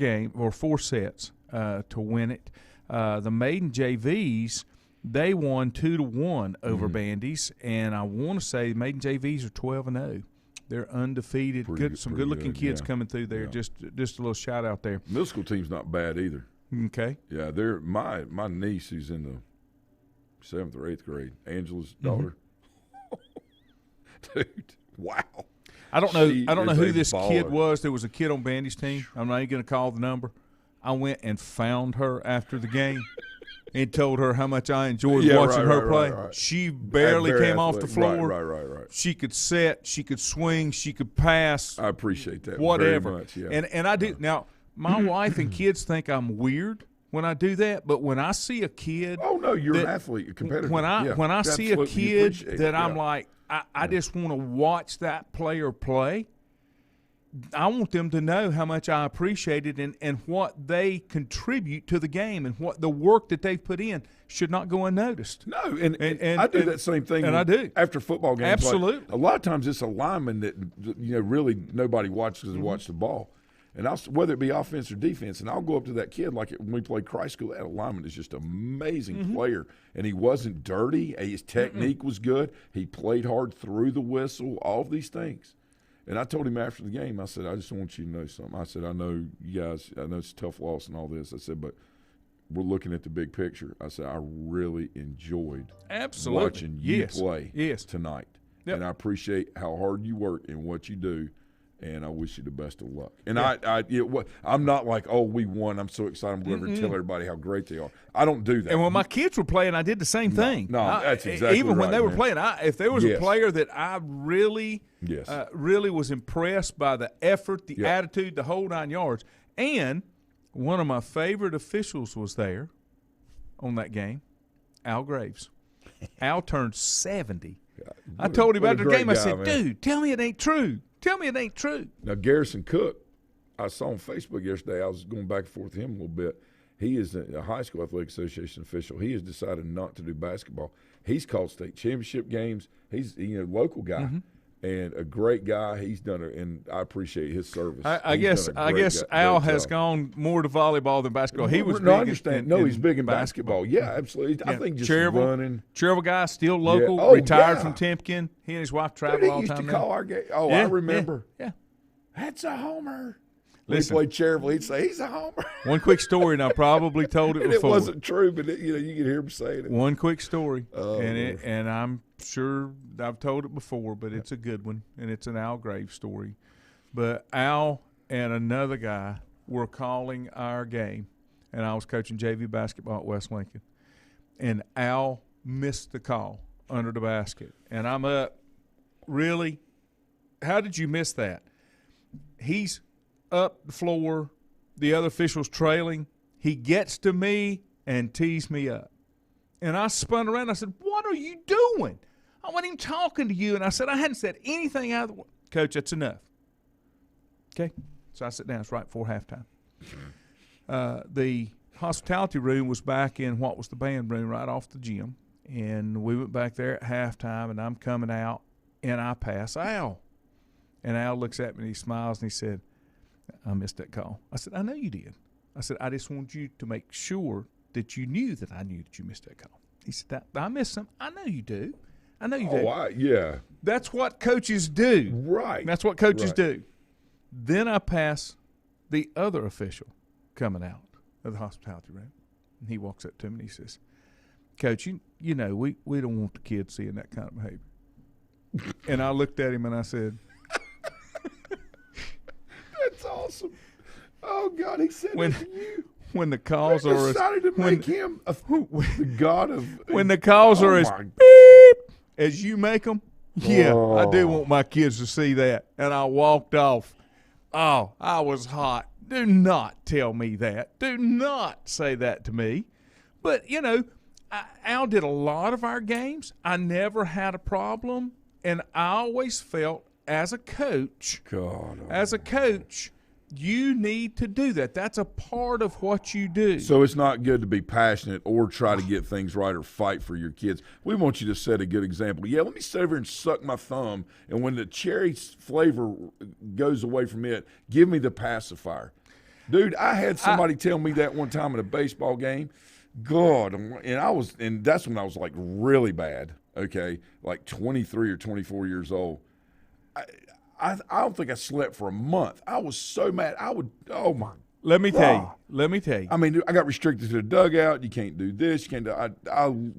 sets to win it. The Maiden JVs, they won 2-1 over Bandies, and I want to say Maiden JVs are 12-0. They're undefeated. Some good-looking kids coming through there. Just a little shout out there. Middle school team's not bad either. Okay. Yeah, they're my niece who's in the 7th or 8th grade, Angela's daughter. Dude, wow. I don't know who this kid was. There was a kid on Bandy's team. I'm not even going to call the number. I went and found her after the game and told her how much I enjoyed watching her play. Right. She barely came off the floor. Right. She could set, she could swing, she could pass. I appreciate that whatever. very much. Yeah. And I do. Now, my wife and kids think I'm weird when I do that, but when I see a kid. Oh, no, you're an athlete, a competitor. When I see a kid that I'm like, I just want to watch that player play. I want them to know how much I appreciate it and what they contribute to the game and what the work that they've put in should not go unnoticed. No, and I do that same thing. And I do. After football games. Absolutely. Like, a lot of times it's a lineman that really nobody watches because they watch the ball. And whether it be offense or defense, and I'll go up to that kid like when we played Christ School. That lineman is just an amazing player, and he wasn't dirty. His technique was good. He played hard through the whistle. All of these things. And I told him after the game, I said, I just want you to know something. I said, I know you guys, I know it's a tough loss and all this. I said, but we're looking at the big picture. I said, I really enjoyed watching you play tonight. Yep. And I appreciate how hard you work and what you do, and I wish you the best of luck. And I'm not like, oh, we won. I'm so excited. I'm going to tell everybody how great they are. I don't do that. And when my kids were playing, I did the same thing. No, that's exactly even when right, they were man. playing, if there was a player that I really was impressed by the effort, the attitude, the whole 9 yards, and one of my favorite officials was there on that game, Al Graves. Al turned 70. I told him after the game, I said, man. Dude, tell me it ain't true. Tell me it ain't true. Now, Garrison Cook, I saw on Facebook yesterday, I was going back and forth with him a little bit. He is a high school athletic association official. He has decided not to do basketbal. He's called state championship games. He's local guy. And a great guy. He's done it, and I appreciate his service. I guess Al has gone more to volleyball than basketball. He was big I understand. He's big in basketball. Yeah, absolutely. Yeah. I think just Cherville, running. Cherville guy, still local, retired from Timpkin. He and his wife travel all the time. He used to call our game. Oh, yeah, I remember. Yeah. That's a homer. Listen, when he played Cherville, he'd say, he's a homer. One quick story, and I probably told it and before. It wasn't true, but you could hear him saying it. One quick story, and I'm sure I've told it before, but it's a good one, and it's an Al Graves story. But Al and another guy were calling our game, and I was coaching JV basketball at West Lincoln, and Al missed the call under the basket. And I'm up, really? How did you miss that? He's up the floor, the other official's trailing. He gets to me and tees me up. And I spun around. I said, what are you doing? I wasn't even talking to you. And I said, I hadn't said anything out of the way. Coach, that's enough. Okay. So I sit down. It's right before halftime. The hospitality room was back in what was the band room right off the gym. And we went back there at halftime, and I'm coming out, and I pass Al. And Al looks at me, and he smiles, and he said, I missed that call. I said, I know you did. I said, I just want you to make sure that you knew that I knew that you missed that call. He said, I missed some. I know you do. I know you do. Yeah. That's what coaches do. Right. That's what coaches do. Then I pass the other official coming out of the hospitality room. And he walks up to me and he says, Coach, you know, we don't want the kids seeing that kind of behavior. And I looked at him and I said, that's awesome. Oh, God, he said that to you. When the calls are decided to make him the god of when the calls are as beep as you make them, I do want my kids to see that. And I walked off. Oh, I was hot. Do not tell me that. Do not say that to me. But, you know, Al did a lot of our games. I never had a problem. And I always felt as a coach, you need to do that. That's a part of what you do. So it's not good to be passionate or try to get things right or fight for your kids. We want you to set a good example. Yeah, let me sit over and suck my thumb, and when the cherry flavor goes away from it, give me the pacifier. Dude, I had somebody tell me that one time at a baseball game. God, and that's when I was like really bad, okay, like 23 or 24 years old. I don't think I slept for a month. I was so mad. Let me tell you. I mean, I got restricted to the dugout. You can't do this. You can't do. I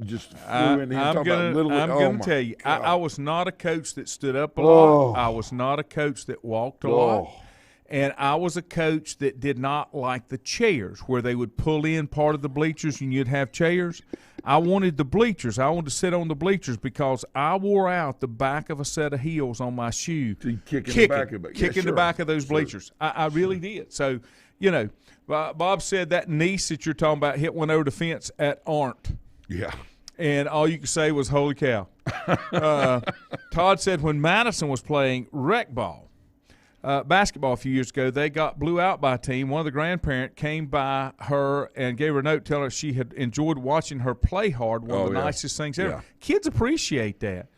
just flew in here talking about Little League. I'm going to tell you. I was not a coach that stood up a lot. I was not a coach that walked a lot. And I was a coach that did not like the chairs where they would pull in part of the bleachers and you'd have chairs. I wanted the bleachers. I wanted to sit on the bleachers because I wore out the back of a set of heels on my shoe. Kicking the back of those bleachers. I really did. So, you know, Bob said that niece that you're talking about hit one over the fence at Arndt. Yeah. And all you could say was, holy cow. Todd said when Madison was playing rec ball, basketball a few years ago, they got blew out by a team. One of the grandparents came by her and gave her a note telling her she had enjoyed watching her play hard, one of the nicest things ever. Yeah. Kids appreciate that.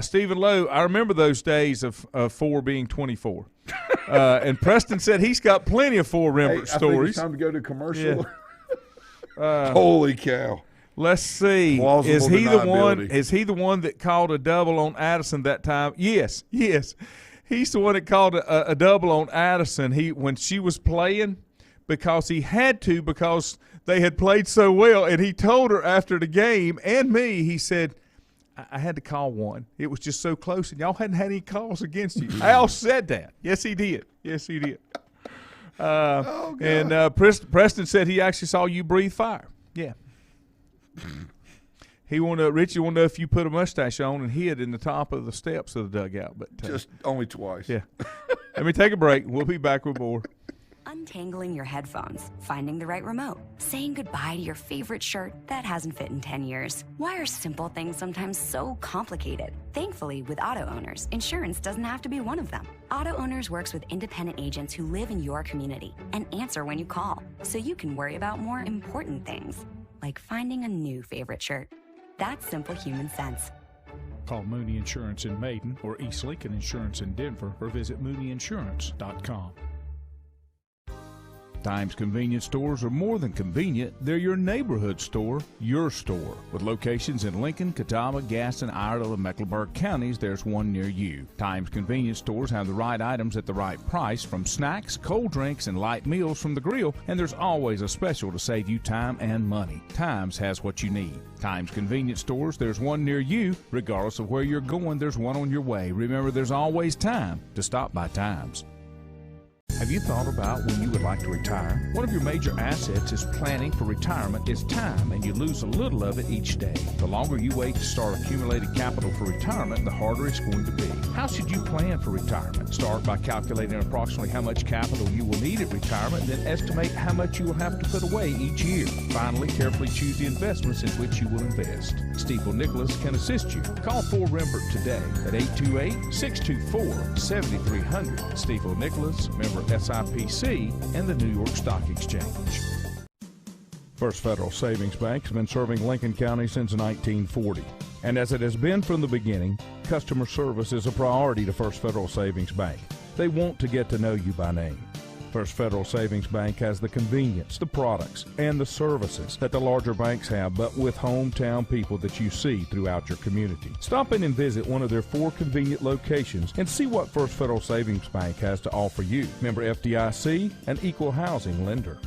Stephen Lowe, I remember those days of 4 being 24. And Preston said he's got plenty of 4 Rembrandt stories. I think it's time to go to commercial. Yeah. Holy cow. Let's see. Is he the one that called a double on Addison that time? Yes. He's the one that called a double on Addison. When she was playing, because he had to, because they had played so well. And he told her after the game and me, he said, I had to call one. It was just so close, and y'all hadn't had any calls against you. Al said that. Yes, he did. And Preston said he actually saw you breathe fire. Yeah. Richie wanted to know if you put a mustache on and hid in the top of the steps of the dugout. But just only twice. Yeah. Let me take a break. We'll be back with more. Untangling your headphones, finding the right remote, saying goodbye to your favorite shirt that hasn't fit in 10 years. Why are simple things sometimes so complicated? Thankfully, with auto owners, insurance doesn't have to be one of them. Auto Owners works with independent agents who live in your community and answer when you call, so you can worry about more important things, like finding a new favorite shirt. That's simple human sense. Call Mooney Insurance in Maiden or East Lincoln Insurance in Denver or visit mooneyinsurance.com. Times convenience stores are more than convenient. They're your neighborhood store, your store. With locations in Lincoln, Catawba, Gaston, Iredell, and Mecklenburg counties, there's one near you. Times convenience stores have the right items at the right price, from snacks, cold drinks, and light meals from the grill, and there's always a special to save you time and money. Times has what you need. Times convenience stores, there's one near you. Regardless of where you're going, there's one on your way. Remember, there's always time to stop by Times. Have you thought about when you would like to retire? One of your major assets is planning for retirement is time, and you lose a little of it each day. The longer you wait to start accumulating capital for retirement, the harder it's going to be. How should you plan for retirement? Start by calculating approximately how much capital you will need at retirement, then estimate how much you will have to put away each year. Finally, carefully choose the investments in which you will invest. Stiefel Nicholas can assist you. Call 4 Rembert today at 828-624-7300. Stiefel Nicholas, member SIPC, and the New York Stock Exchange. First Federal Savings Bank has been serving Lincoln County since 1940. And as it has been from the beginning, customer service is a priority to First Federal Savings Bank. They want to get to know you by name. First Federal Savings Bank has the convenience, the products, and the services that the larger banks have, but with hometown people that you see throughout your community. Stop in and visit one of their 4 convenient locations and see what First Federal Savings Bank has to offer you. Member FDIC, an equal housing lender.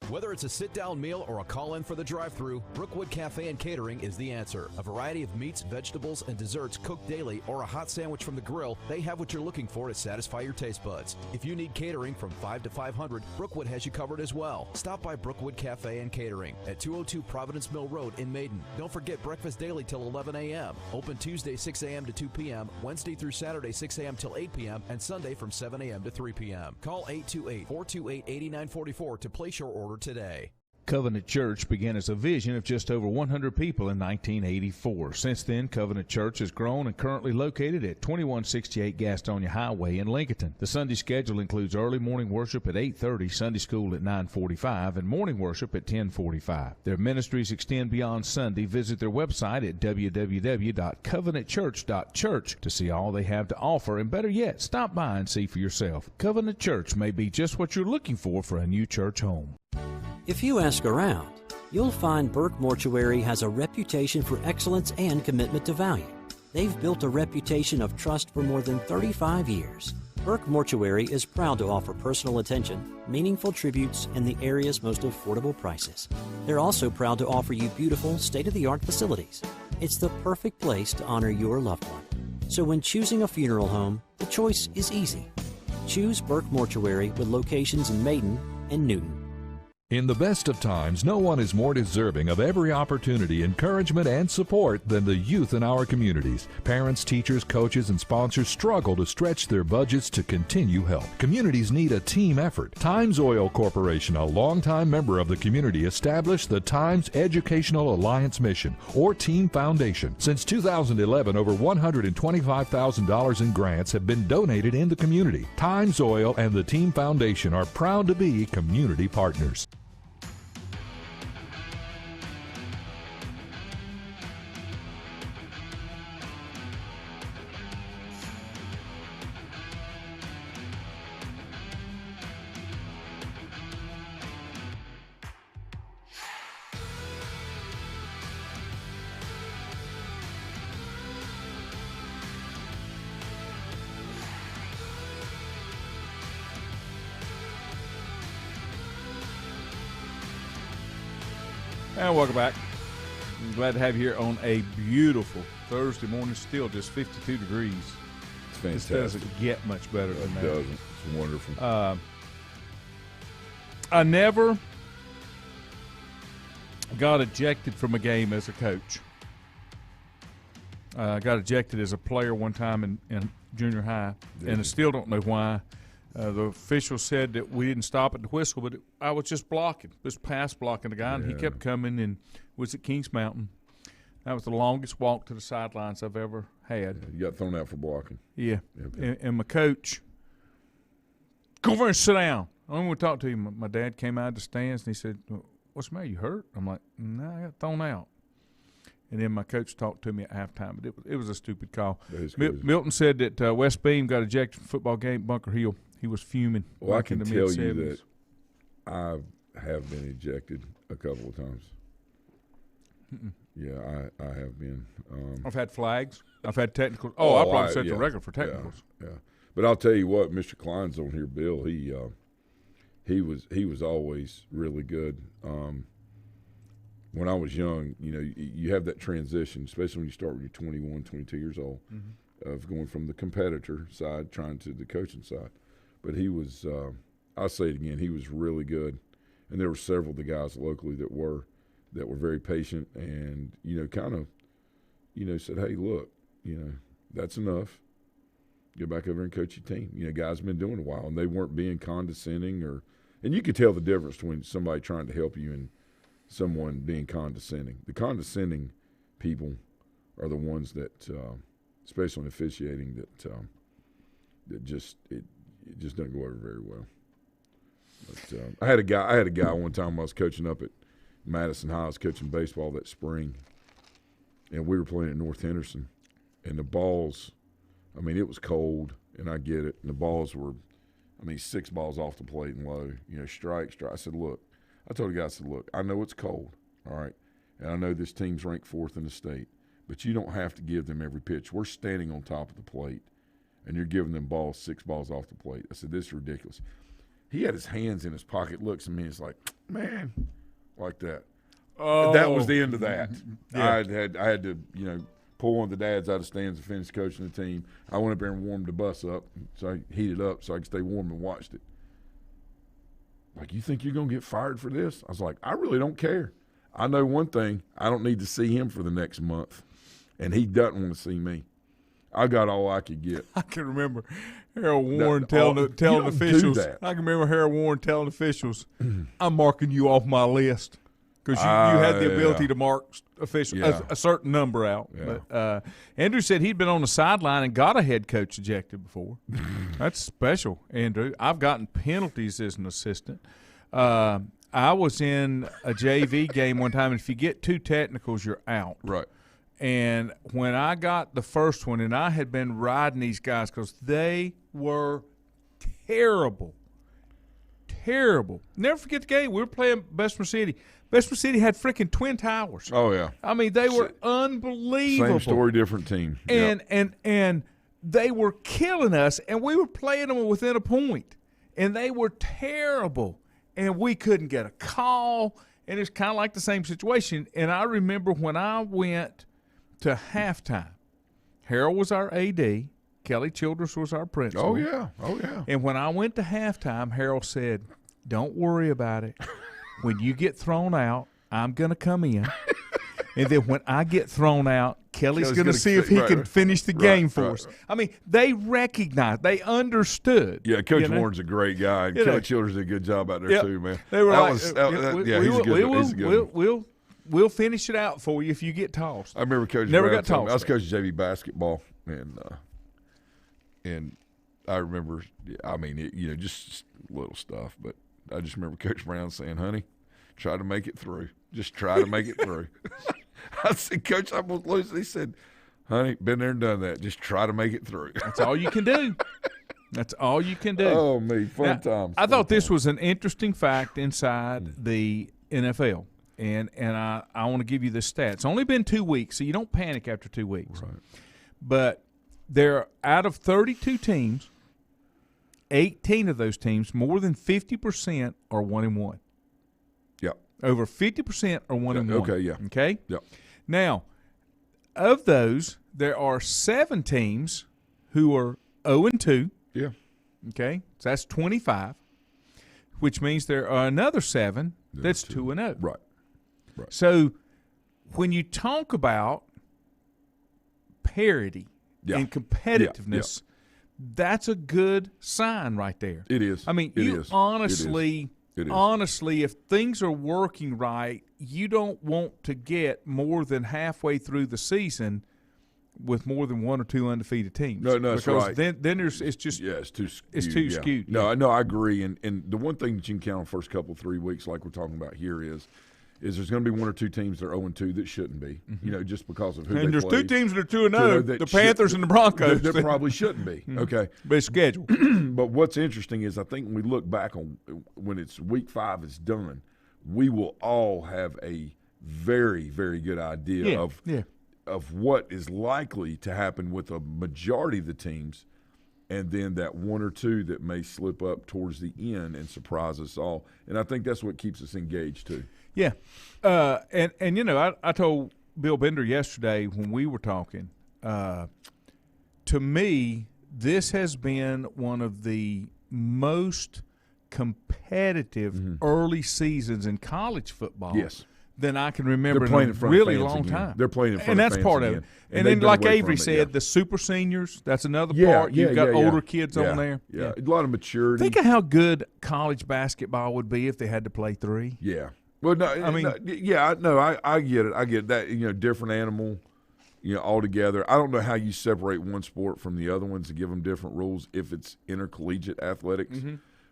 Whether it's a sit-down meal or a call-in for the drive-thru, Brookwood Cafe and Catering is the answer. A variety of meats, vegetables, and desserts cooked daily, or a hot sandwich from the grill, they have what you're looking for to satisfy your taste buds. If you need catering from 5 to 500, Brookwood has you covered as well. Stop by Brookwood Cafe and Catering at 202 Providence Mill Road in Maiden. Don't forget breakfast daily till 11 a.m. Open Tuesday 6 a.m. to 2 p.m., Wednesday through Saturday 6 a.m. till 8 p.m., and Sunday from 7 a.m. to 3 p.m. Call 828-428-8944 to place your order today. Covenant Church began as a vision of just over 100 people in 1984. Since then, Covenant Church has grown and currently located at 2168 Gastonia Highway in Lincoln. The Sunday schedule includes early morning worship at 8:30, Sunday school at 9:45, and morning worship at 10:45. Their ministries extend beyond Sunday. Visit their website at www.covenantchurch.church to see all they have to offer, and better yet, stop by and see for yourself. Covenant Church may be just what you're looking for a new church home. If you ask around, you'll find Burke Mortuary has a reputation for excellence and commitment to value. They've built a reputation of trust for more than 35 years. Burke Mortuary is proud to offer personal attention, meaningful tributes, and the area's most affordable prices. They're also proud to offer you beautiful, state-of-the-art facilities. It's the perfect place to honor your loved one. So when choosing a funeral home, the choice is easy. Choose Burke Mortuary with locations in Maiden and Newton. In the best of times, no one is more deserving of every opportunity, encouragement, and support than the youth in our communities. Parents, teachers, coaches, and sponsors struggle to stretch their budgets to continue help. Communities need a team effort. Times Oil Corporation, a longtime member of the community, established the Times Educational Alliance Mission, or Team Foundation. Since 2011, over $125,000 in grants have been donated in the community. Times Oil and the Team Foundation are proud to be community partners. And welcome back. I'm glad to have you here on a beautiful Thursday morning. Still just 52 degrees. It's fantastic. This doesn't get much better than that. It doesn't. It's wonderful. I never got ejected from a game as a coach. I got ejected as a player one time in junior high, and I still don't know why. The official said that we didn't stop at the whistle, but I was just pass blocking the guy, and he kept coming and was at Kings Mountain. That was the longest walk to the sidelines I've ever had. You got thrown out for blocking. Yeah. And my coach, go over and sit down. I don't want to talk to you. My dad came out of the stands, and he said, what's the matter? You hurt? I'm like, no, I got thrown out. And then my coach talked to me at halftime, but it was a stupid call. Milton said that West Beam got ejected from the football game at Bunker Hill. He was fuming. Well, I can tell you that I have been ejected a couple of times. Yeah, I have been. I've had flags. I've had technicals. I probably set the record for technicals. Yeah. But I'll tell you what, Mr. Klein's on here, Bill. He was always really good. When I was young, you have that transition, especially when you start when you're 21, 22 years old, of going from the competitor side trying to the coaching side. But he was, I'll say it again, he was really good. And there were several of the guys locally that were very patient and, kind of, said, hey, look, that's enough. Get back over and coach your team. Guys have been doing it a while, and they weren't being condescending and you could tell the difference between somebody trying to help you and someone being condescending. The condescending people are the ones that, especially in officiating, that just it just doesn't go over very well. But I had a guy one time when I was coaching up at Madison High. I was coaching baseball that spring, and we were playing at North Henderson, and the balls, it was cold, and I get it, and the balls were, 6 balls off the plate and low, strike. I said, look, I told the guy, look, I know it's cold, all right, and I know this team's ranked 4th in the state, but you don't have to give them every pitch. We're standing on top of the plate, and you're giving them 6 balls off the plate. I said, this is ridiculous. He had his hands in his pocket, looks at me, and he's like, man, like that. Oh. That was the end of that. Yeah. I had to, pull one of the dads out of the stands and finish coaching the team. I went up there and warmed the bus up, so I heated up so I could stay warm and watched it. Like, you think you're going to get fired for this? I was like, I really don't care. I know one thing. I don't need to see him for the next month, and he doesn't want to see me. I got all I could get. I can remember Harold Warren telling officials. I can remember Harold Warren telling officials, I'm marking you off my list. Because you had the ability to mark officials a certain number out. Yeah. But Andrew said he'd been on the sideline and got a head coach ejected before. That's special, Andrew. I've gotten penalties as an assistant. I was in a JV game one time, and if you get 2 technicals, you're out. Right. And when I got the first one, and I had been riding these guys because they were terrible. Terrible. Never forget the game. We were playing Bessemer City. Bessemer City had freaking Twin Towers. Oh, yeah. They were unbelievable. Same story, different team. And they were killing us, and we were playing them within a point. And they were terrible. And we couldn't get a call. And it's kind of like the same situation. And I remember when I went to halftime, Harold was our AD. Kelly Childress was our principal. Oh, yeah. And when I went to halftime, Harold said, don't worry about it. When you get thrown out, I'm going to come in. And then when I get thrown out, Kelly's going to see if he can finish the game for us. They recognized, they understood. Yeah, Coach Warren's a great guy. And Kelly Childress did a good job out there too, man. They were he's a good one. We'll finish it out for you if you get tossed. I remember Coach Never Brown got tossed. I was coaching JV basketball, and I remember, just little stuff, but I just remember Coach Brown saying, honey, try to make it through. Just try to make it through. I said, Coach, I'm going to lose. He said, honey, been there and done that. Just try to make it through. That's all you can do. That's all you can do. Oh, me. Fun times. I thought this was an interesting fact inside the NFL, and I want to give you the stats. It's only been 2 weeks, so you don't panic after 2 weeks. Right. But there, out of 32 teams, 18 of those teams, more than 50% are 1-1. Yep. Over 50% are 1-1. Okay, yeah. Okay? Yep. Now, of those, there are 7 teams who are 0-2. Yeah. Okay? So that's 25, which means there are another 7 that's 2-0. Right. So when you talk about parity and competitiveness, that's a good sign right there. It is. I mean, honestly, if things are working right, you don't want to get more than halfway through the season with more than one or two undefeated teams. No, that's right. Then it's just it's too skewed. It's too skewed. No, I agree. And the one thing that you can count on the first couple 3 weeks, like we're talking about here, is there's going to be one or two teams that are 0-2 that shouldn't be. Just because of who. And they there's played. 2 teams that are 2-0. The Panthers and the Broncos. That probably shouldn't be. Okay, but it's scheduled. But what's interesting is I think when we look back on when it's week 5 is done, we will all have a very, very good idea of what is likely to happen with a majority of the teams, and then that one or two that may slip up towards the end and surprise us all. And I think that's what keeps us engaged too. Yeah. And I told Bill Bender yesterday when we were talking, to me, this has been one of the most competitive early seasons in college football. Yes. Than I can remember in a really long time. They're playing in front of fans and that's part again. of it. And then, like Avery said, the super seniors, that's another part. You've got older kids on there. Yeah, a lot of maturity. Think of how good college basketball would be if they had to play 3. Yeah. Well, no, I mean, I get it. I get that. Different animal, altogether. I don't know how you separate one sport from the other ones to give them different rules if it's intercollegiate athletics,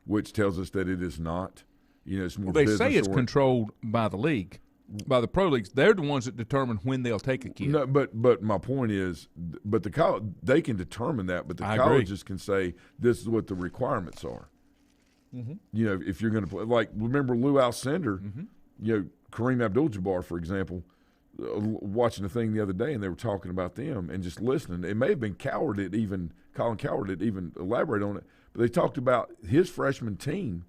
which tells us that it is not. It's more. Well, they say it's controlled by the league. By the pro leagues, they're the ones that determine when they'll take a kid. No, but my point is, the college, they can determine that, but the colleges can say this is what the requirements are. If you're going to play, like remember Lou Alcindor, Kareem Abdul-Jabbar, for example, watching the thing the other day, and they were talking about them and just listening. It may have been Colin Coward that even elaborated on it, but they talked about his freshman team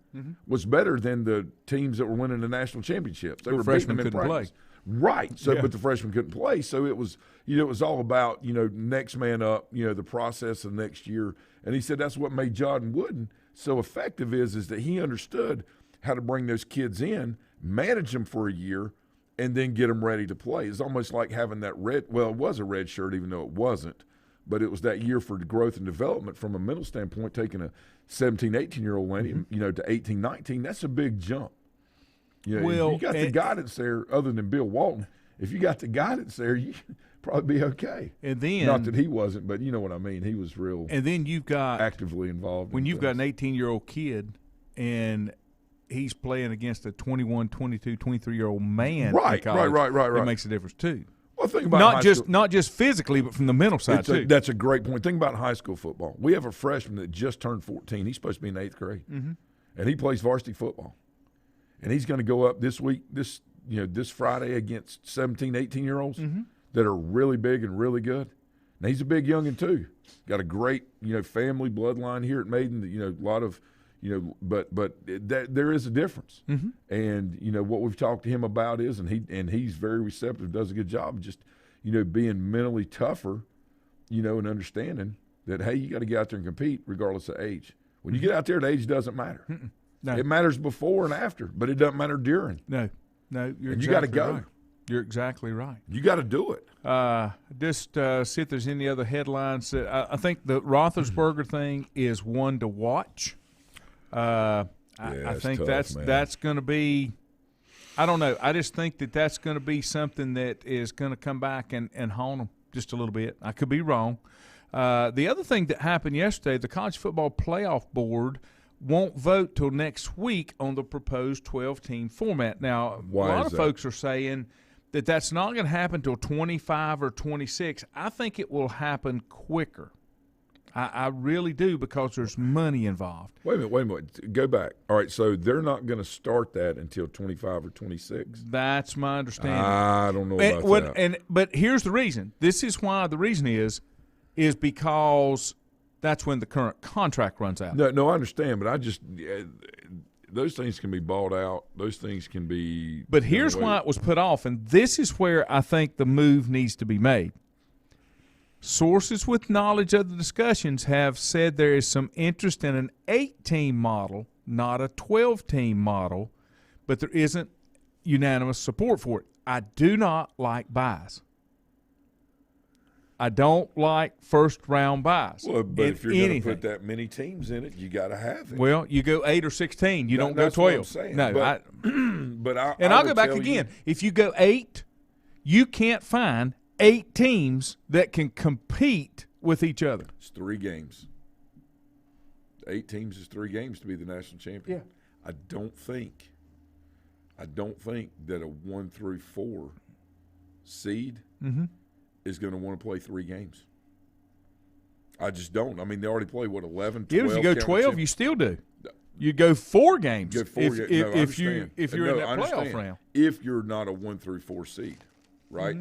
was better than the teams that were winning the national championships. They were beating them in practice. Right. So, but the freshmen couldn't play. So it was, it was all about, next man up, the process of next year. And he said that's what made Jordan Wooden so effective is that he understood how to bring those kids in, manage them for a year, and then get them ready to play. It's almost like having that it was a red shirt, even though it wasn't. But it was that year for growth and development from a mental standpoint, taking a 17, 18-year-old lady, to 18, 19. That's a big jump. If you got the guidance there, other than Bill Walton, if you got the guidance there, you probably be okay. And then, not that he wasn't, but you know what I mean. He was real. And then you've got actively involved. When you've got an 18-year-old kid and he's playing against a 21, 22, 23-year-old man. Right. It makes a difference too. Well, think about not just physically, but from the mental side too. That's a great point. Think about high school football. We have a freshman that just turned 14. He's supposed to be in 8th grade, and he plays varsity football. And he's going to go up this week, this Friday against 17, 18-year-olds that are really big and really good. Now he's a big youngin too. Got a great family bloodline here at Maiden. A lot of. But there is a difference, and what we've talked to him about is, and he's very receptive, does a good job, just being mentally tougher, and understanding that hey, you got to get out there and compete regardless of age. When you get out there, the age doesn't matter. No. It matters before and after, but it doesn't matter during. No, you got to go. Right. You're exactly right. You got to do it. Just see if there's any other headlines. I think the Roethlisberger thing is one to watch. I think tough, that's going to be – I don't know. I just think that's going to be something that is going to come back and haunt them just a little bit. I could be wrong. The other thing that happened yesterday, the College Football Playoff Board won't vote till next week on the proposed 12-team format. Now, a lot of folks are saying that that's not going to happen till 25 or 26. I think it will happen quicker. I really do, because there's money involved. Wait a minute. Go back. All right, so they're not going to start that until 25 or 26? That's my understanding. I don't know about that. But here's the reason. This is why the reason is because that's when the current contract runs out. No, I understand, but those things can be bought out. Those things can be – But here's why it was put off, and this is where I think the move needs to be made. Sources with knowledge of the discussions have said there is some interest in an 8-team model, not a 12-team model, but there isn't unanimous support for it. I do not like buys. I don't like first-round buys. Well, but in if you're going to anything. put that many teams in it, you got to have it. Well, you go 8 or 16. You don't go That's 12. what I'm saying. No, but I'll go back again. If you go 8, you can't find 8 teams that can compete with each other. It's 3 games. 8 teams is 3 games to be the national champion. Yeah. I don't think that a 1 through 4 seed is going to want to play 3 games. I just don't. I mean, they already play, 11, 12? Yeah, if you go 12, you still do. You go 4 games if you're in that playoff round. If you're not a 1 through 4 seed, right?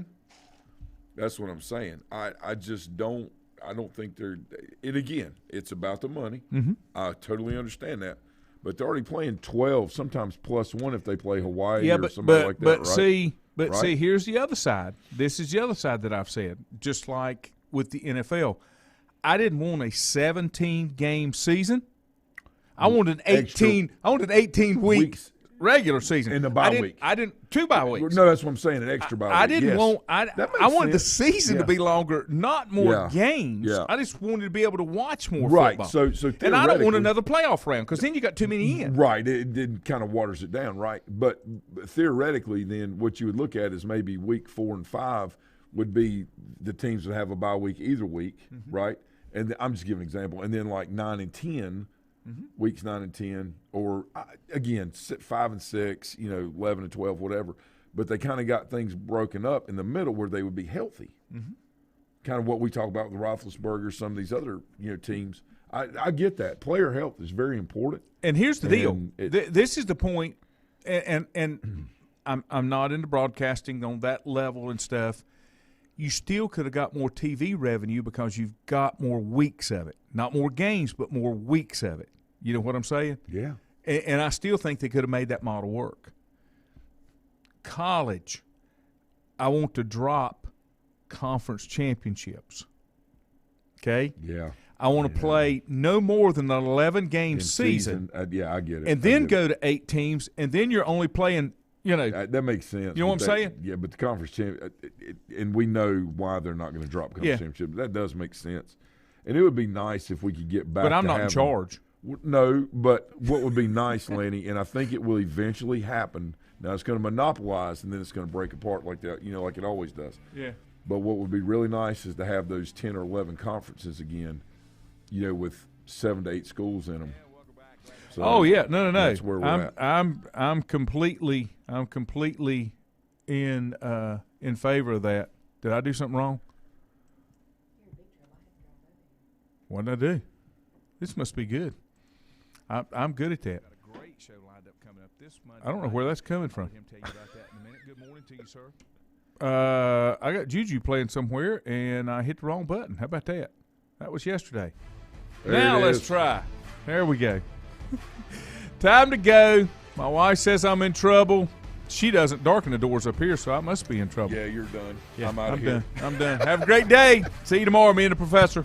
That's what I'm saying. I just don't. I don't think they're – and again, it's about the money. I totally understand that. But they're already playing 12, sometimes +1 if they play Hawaii or somebody like that, right? See, here's the other side. This is the other side that I've said. Just like with the NFL, I didn't want a 17-game season. I wanted 18. I wanted 18 weeks regular season in the bye week. I didn't 2 bye weeks. No, that's what I'm saying. An extra bye week. I didn't want. I wanted the sense. season to be longer, not more games. Yeah. I just wanted to be able to watch more right. football. So and I don't want another playoff round because then you got too many in. Right. It kind of waters it down, right? But theoretically, then what you would look at is maybe week 4 and 5 would be the teams that have a bye week either week, right? And I'm just giving an example. And then like 9 and 10. Weeks 9 and 10, or again 5 and 6, 11 and 12, whatever. But they kind of got things broken up in the middle where they would be healthy. Kind of what we talk about with the Roethlisberger, some of these other teams. I get that player health is very important. And here's the deal. This is the point. And I'm not into broadcasting on that level and stuff. You still could have got more TV revenue because you've got more weeks of it. Not more games, but more weeks of it. You know what I'm saying? Yeah. And I still think they could have made that model work. College, I want to drop conference championships. Okay? Yeah. I want to play no more than an 11-game season. Yeah, I get it. And then go to 8 teams, and then you're only playing – that makes sense. You know what I'm saying? Yeah, but the conference champion, and we know why they're not going to drop conference championship. That does make sense, and it would be nice if we could get back. But I'm not in charge. No, but what would be nice, Lanny, and I think it will eventually happen. Now it's going to monopolize, and then it's going to break apart like that, like it always does. Yeah. But what would be really nice is to have those 10 or 11 conferences again, with 7 to 8 schools in them. So no. That's where we're at. I'm completely in favor of that. Did I do something wrong? What did I do? This must be good. I'm good at that. Got a great show lined up coming up this Monday. I don't know where that's coming from. Him tell you about that in a minute. Good morning to you, sir. I got Juju playing somewhere, and I hit the wrong button. How about that? That was yesterday. Now let's try. There we go. Time to go. My wife says I'm in trouble. She doesn't darken the doors up here, so I must be in trouble. Yeah, you're done. Yeah, I'm out of here. I'm done. Have a great day. See you tomorrow, me and the professor.